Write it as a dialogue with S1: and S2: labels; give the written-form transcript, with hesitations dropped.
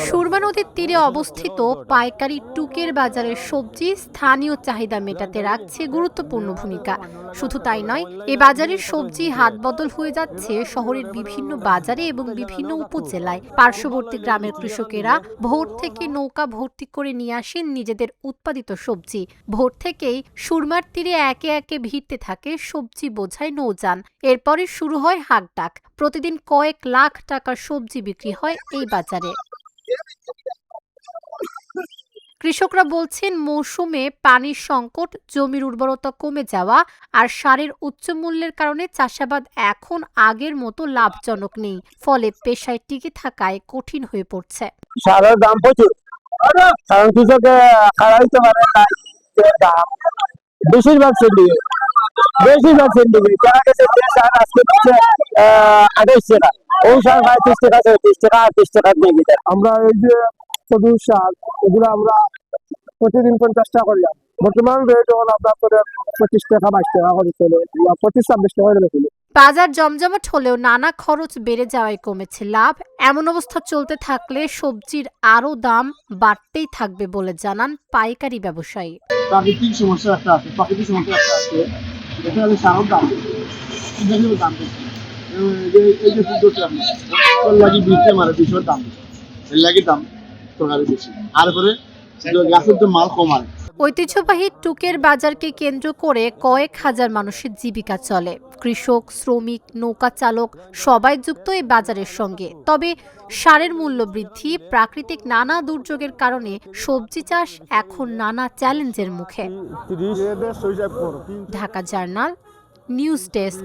S1: সুরমা নদীর তীরে অবস্থিত পাইকারি টুকের বাজারের সবজি স্থানীয় চাহিদা মেটাতে রাখছে গুরুত্বপূর্ণ ভূমিকা। শুধু তাই নয়, এই বাজারের সবজি হাতবদল হয়ে যাচ্ছে শহরের বিভিন্ন বাজারে এবং বিভিন্ন উপজেলায়। পার্শ্ববর্তী গ্রামের কৃষকেরা ভোর থেকে নৌকা ভর্তি করে নিয়ে আসেন নিজেদের উৎপাদিত সবজি। ভোর থেকেই সুরমার তীরে একে একে ভিড়তে থাকে সবজি বোঝাই নৌযান। এরপরে শুরু হয় হাঁকডাক। প্রতিদিন কয়েক লাখ টাকার সবজি বিক্রি হয় এই বাজারে। কৃষকরা বলছেন, মৌসুমে পানির সংকট, জমির উর্বরতা কমে যাওয়া আর সারের উচ্চ মূল্যের কারণে চাষাবাদ এখন আগের মতো লাভজনক নেই। ফলে পেশায় টিকে থাকায় কঠিন হয়ে পড়ছে।
S2: সারের দাম প্রচুর, কারণ কৃষকে খারাইতে পারে না। দাম বেশিরভাগ সিন্ডিকেট যারা গেছে সার আজকে দিচ্ছে 28 টাকা, ওই সার 35 টাকা, 34 টাকা, 38 টাকা দিয়ে দিতে। আমরা এই যে সবুজ সার, এগুলো আমরা প্রতিদিন 50 টাকা করে যাই। বর্তমান রেট হল আপনার 25 টাকা, 22 টাকা করে চলে, 25-26 টাকা করে চলে।
S1: বাজার জমজমাট হলেও নানা খরচ বেড়ে যাওয়ায় কমেছে লাভ। এমন অবস্থা চলতে থাকলে সবজির আরো দাম বাড়তেই থাকবে বলে জানান পাইকারি ব্যবসায়ী।
S2: প্রাকৃতিক সমস্যা একটা আছে, এটা হলো সারের দাম, দাম বেশি। এই যে লাগি বিক্রি মারে 200 দাম, এর লাগি দাম তরকারি বেশি, আর পরে গাছের তো মাল কমায়।
S1: ঐতিহ্যবাহী টুকের বাজারকে কেন্দ্র করে কয়েক হাজার মানুষের জীবিকা চলে। কৃষক, শ্রমিক, নৌকা চালক সবাই যুক্ত এই বাজারের সঙ্গে। তবে সারের মূল্য বৃদ্ধি, প্রাকৃতিক নানা দুর্যোগের কারণে সবজি চাষ এখন নানা চ্যালেঞ্জের মুখে। Dhaka journal, news desk.